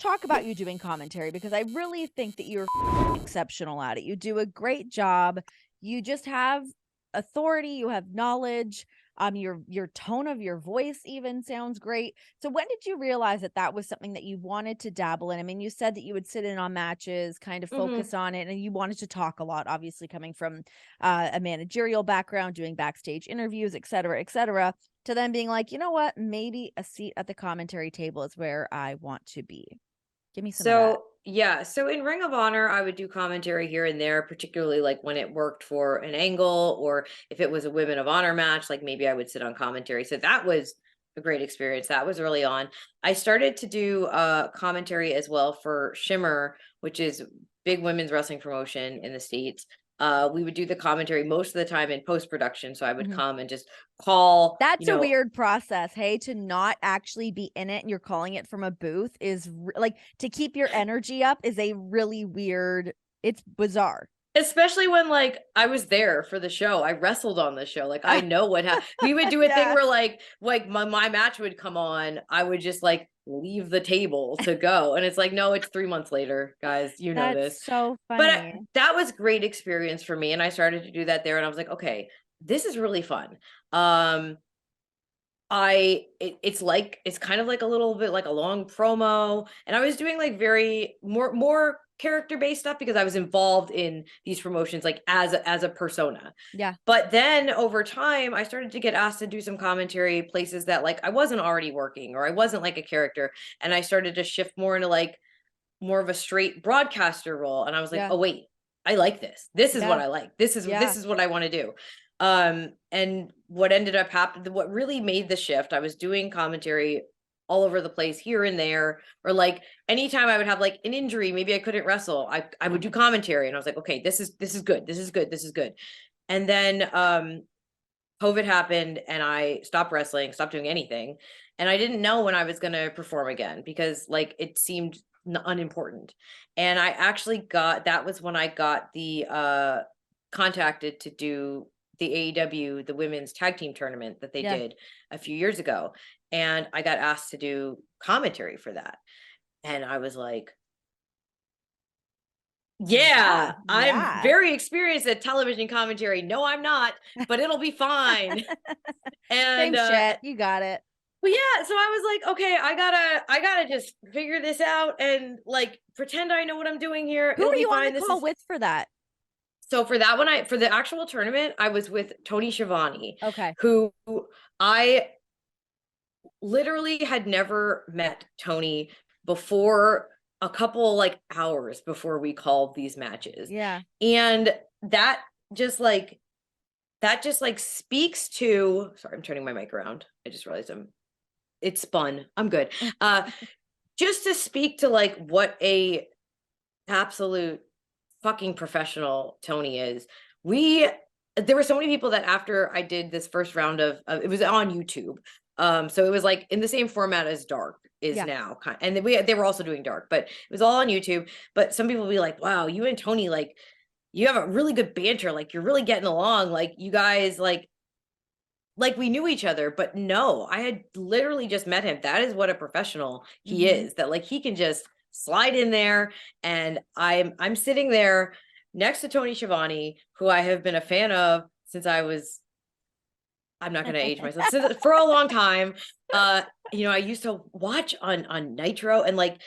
talk about you doing commentary, because I really think that you're exceptional at it. You do a great job. You just have authority, you have knowledge. Your tone of your voice even sounds great. So when did you realize that that was something that you wanted to dabble in? I mean, you said that you would sit in on matches, kind of Mhm. focus on it, and you wanted to talk a lot, obviously coming from a managerial background, doing backstage interviews, et cetera, to then being like, you know what, maybe a seat at the commentary table is where I want to be. Give me some of that. So, yeah, so in Ring of Honor, I would do commentary here and there, particularly like when it worked for an angle or if it was a Women of Honor match, like maybe I would sit on commentary. So that was a great experience. That was early on. I started to do commentary as well for Shimmer, which is big women's wrestling promotion in the States. We would do the commentary most of the time in post production. So I would Mhm. come and just call, That's a weird process, hey, to not actually be in it and you're calling it from a booth is like, to keep your energy up is a really weird, it's bizarre. especially when, like, I was there for the show. I wrestled on the show. Like, I know what we would do a thing Yeah. where like my match would come on, I would just, like, leave the table to go, and it's like, "No, it's 3 months later, guys, you know That's this." so But funny. that was great experience for me, and I started to do that there, and I was like, "Okay, this is really fun." Um, it's kind of like a little bit like a long promo, and I was doing like very more character based stuff because I was involved in these promotions like as a persona. Yeah. But then over time, I started to get asked to do some commentary places that like I wasn't already working or I wasn't like a character, and I started to shift more into like more of a straight broadcaster role, and I was like, Yeah. "Oh wait, I like this. This is what Yeah. I like. Yeah. This is what I want to do." And what ended up happening, what really made the shift, I was doing commentary all over the place here and there, or like anytime I would have like an injury, maybe I couldn't wrestle, I would do commentary, and I was like, "Okay, this is good. This is good. This is good." And then COVID happened and I stopped wrestling, stopped doing anything. And I didn't know when I was going to perform again because like it seemed unimportant. And I actually that was when I got the contacted to do the AEW, the women's tag team tournament that they Yeah. did a few years ago. And I got asked to do commentary for that. And I was like, Yeah. yeah, I'm Yeah. very experienced at television commentary. No, I'm not, but it'll be fine. And Same shit. You got it. Well, yeah, so I was like, "Okay, I gotta just figure this out and, like, pretend I know what I'm doing here. Who It'll were be you on the fine. This call is." with for that? So for that one, for the actual tournament, I was with Tony Schiavone, Okay. who I literally had never met Tony before a couple, like, hours before we called these matches. Yeah. And that just, like speaks to sorry, I'm turning my mic around. I just realized it's spun. I'm good. Uh just to speak to like what a absolute fucking professional Tony is. We There were so many people that after I did this first round of it was on YouTube. So it was like in the same format as Dark is Yeah. now and then they were also doing Dark, but it was all on YouTube. But some people be like, "Wow, you and Tony like you have a really good banter. Like you're really getting along. Like you guys like we knew each other." But no, I had literally just met him. That is what a professional he Mhm. is, that like he can just slide in there, and I'm sitting there next to Tony Schiavone, who I have been a fan of since I'm not going to age myself, since, for a long time. uh I used to watch on Nitro, and like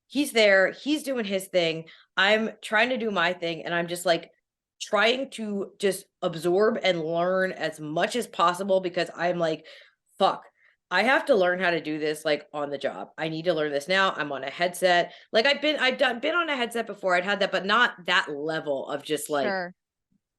he's there, he's doing his thing, I'm trying to do my thing, and I'm just like trying to just absorb and learn as much as possible because I'm like, fuck, I have to learn how to do this like on the job. I need to learn this now. I'm on a headset. Like been on a headset before. I'd had that, but not that level of just like Sure.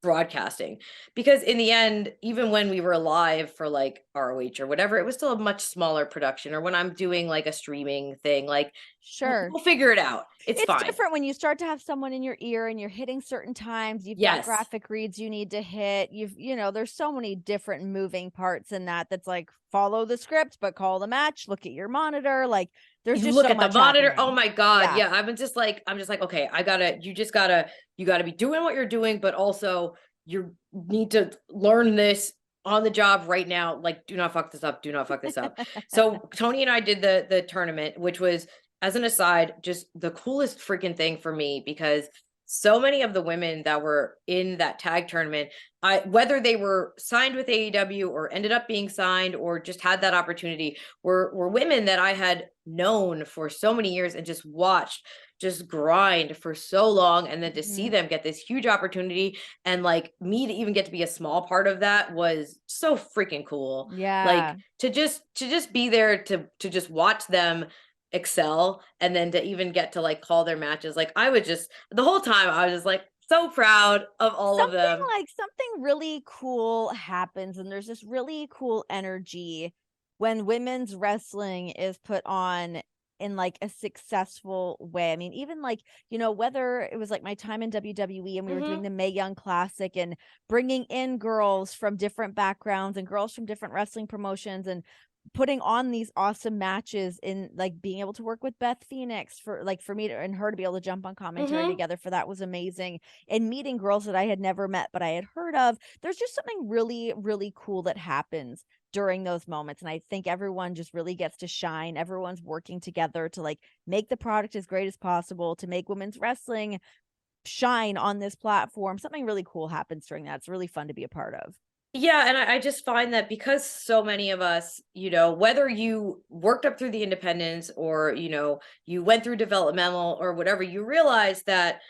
broadcasting, because in the end, even when we were live for like ROH or whatever, it was still a much smaller production, or when I'm doing like a streaming thing, like Sure. we'll figure it out, it's It's fine. different when you start to have someone in your ear and you're hitting certain times, you've got Yes, graphic reads you need to hit, there's so many different moving parts in that's like, follow the script, but call the match, look at your monitor, like, there's you just look so at the much monitor, oh happening. my god, Yeah. yeah, I'm just like, okay, you gotta be doing what you're doing, but also you need to learn this on the job right now. Like, do not fuck this up, do not fuck this up. So Tony and I did the tournament, which was as an aside, just the coolest freaking thing for me, because so many of the women that were in that tag tournament, whether they were signed with AEW or ended up being signed or just had that opportunity, were women that I had known for so many years and just watched just grind for so long, and then to see them get this huge opportunity, and like me to even get to be a small part of that was so freaking cool. Yeah. Like to just be there to just watch them excel, and then to even get to like call their matches. Like I would just, the whole time I was just like so proud of all of them. Something really cool happens, and there's this really cool energy when women's wrestling is put on in like a successful way. I mean, even like, whether it was like my time in WWE and we were doing the Mae Young Classic and bringing in girls from different backgrounds and girls from different wrestling promotions and putting on these awesome matches, in like being able to work with Beth Phoenix for me and her to be able to jump on commentary together for that was amazing, and meeting girls that I had never met but I had heard of. There's just something really, really cool that happens during those moments, and I think everyone just really gets to shine. Everyone's working together to like make the product as great as possible, to make women's wrestling shine on this platform. Something really cool happens during that. It's really fun to be a part of. Yeah, and I just find that because so many of us, whether you worked up through the independents or, you went through developmental or whatever, you realize that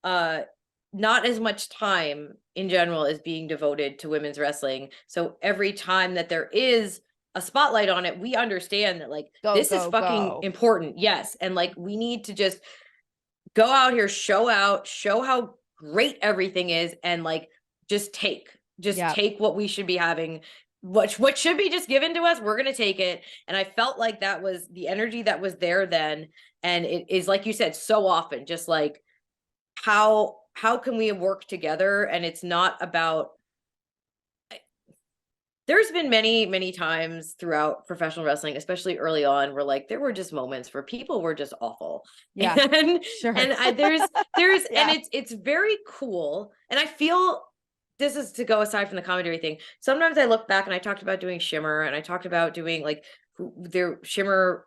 not as much time in general is being devoted to women's wrestling. So every time that there is a spotlight on it, we understand that like this is fucking important. Yes. And like we need to just go out here, show how great everything is, and like just take what we should be having, what should be just given to us. We're going to take it. And I felt like that was the energy that was there then. And it is, like you said, so often just like, how can we work together? And it's not about, there's been many times throughout professional wrestling, especially early on, where like there were just moments where people were just awful. Yeah, and sure. There's Yeah. and it's very cool. And I feel, this is to go aside from the commentary thing, sometimes I look back and I talked about doing Shimmer, and I talked about doing like their Shimmer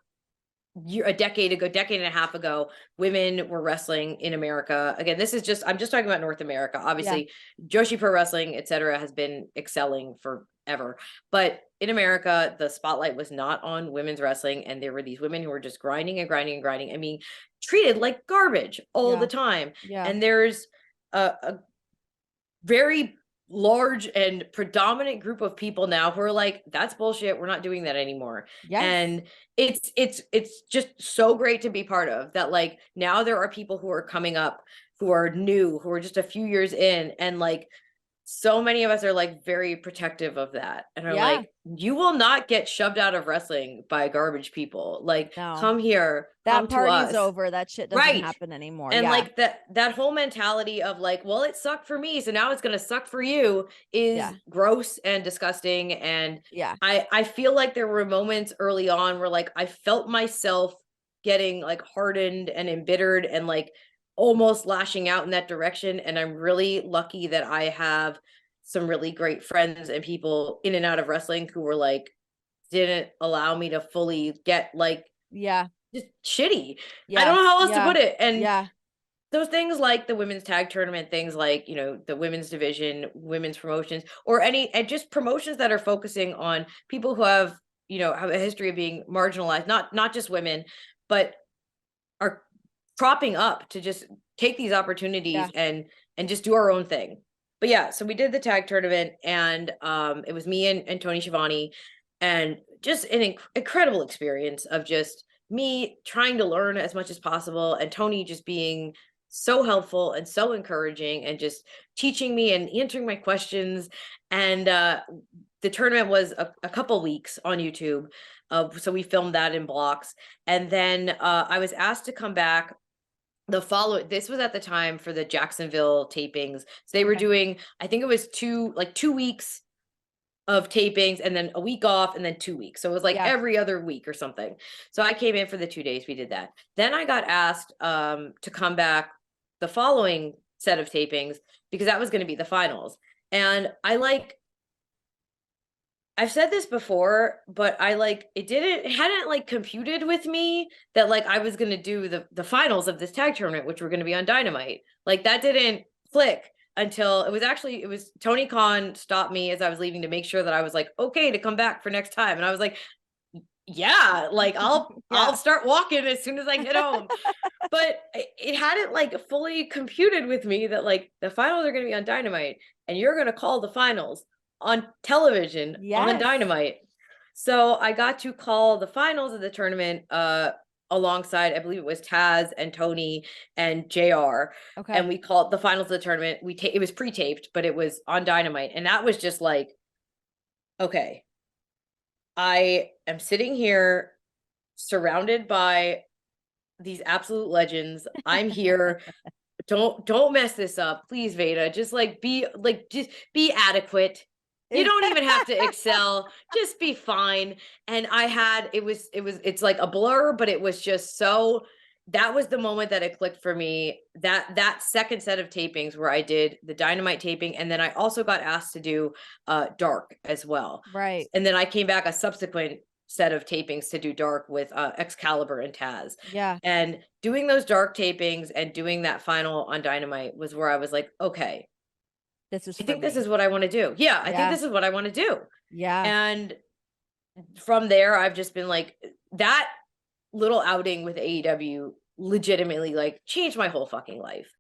a decade and a half ago, women were wrestling in America. Again, I'm just talking about North America. Obviously, Joshi Pro Wrestling, etc., has been excelling forever. But in America, the spotlight was not on women's wrestling, and there were these women who were just grinding and grinding and grinding. I mean, treated like garbage all the time. Yeah. And there's a very large and predominant group of people now who are like, that's bullshit, we're not doing that anymore. Yes. And it's just so great to be part of that. Like now there are people who are coming up, who are new, who are just a few years in, and like so many of us are like very protective of that, and are like, you will not get shoved out of wrestling by garbage people. Like, come here, come to us. That party's over. That shit doesn't happen anymore. And like that whole mentality of like, well, it sucked for me, so now it's gonna suck for you, is gross and disgusting. And I feel like there were moments early on where like I felt myself getting like hardened and embittered and like almost lashing out in that direction. And I'm really lucky that I have some really great friends and people in and out of wrestling who were like, didn't allow me to fully get like, just shitty. I don't know how else to put it. And those things like the women's tag tournament, things like, the women's division, women's promotions, or and just promotions that are focusing on people who have a history of being marginalized, not just women, but are propping up to just take these opportunities and just do our own thing. But yeah, so we did the tag tournament, and it was me and Tony Schiavone, and just an incredible experience of just me trying to learn as much as possible, and Tony just being so helpful and so encouraging and just teaching me and answering my questions. And the tournament was a couple weeks on YouTube. So we filmed that in blocks. And then I was asked to come back this was at the time for the Jacksonville tapings. So they were doing, I think it was 2 weeks of tapings, and then a week off, and then 2 weeks. So it was like every other week or something. So I came in for the 2 days we did that. Then I got asked to come back the following set of tapings, because that was going to be the finals. And I I've said this before, but it hadn't like computed with me that like I was gonna do the finals of this tag tournament, which were gonna be on Dynamite. Like that didn't click until it was Tony Khan stopped me as I was leaving to make sure that I was like okay to come back for next time. And I was like, yeah, like I'll Yeah. start walking as soon as I get home. But it hadn't like fully computed with me that like the finals are gonna be on Dynamite and you're gonna call the finals on television on Yes. Dynamite. So I got to call the finals of the tournament alongside, I believe it was Taz and Tony and JR. Okay. And we called the finals of the tournament. It was pre-taped, but it was on Dynamite. And that was just like, okay, I am sitting here surrounded by these absolute legends. I'm here. Don't mess this up. Please, Veda. Just be adequate. You don't even have to excel. Just be fine. And it's like a blur, but it was just so that was the moment that it clicked for me. That second set of tapings where I did the Dynamite taping, and then I also got asked to do Dark as well. Right. And then I came back a subsequent set of tapings to do Dark with Excalibur and Taz. Yeah. And doing those Dark tapings and doing that final on Dynamite was where I was like, okay, This is I for think this me. is what I want to do. Yeah, I think Yeah. this is what I want to do. Yeah. And from there, I've just been like, that little outing with AEW legitimately like changed my whole fucking life.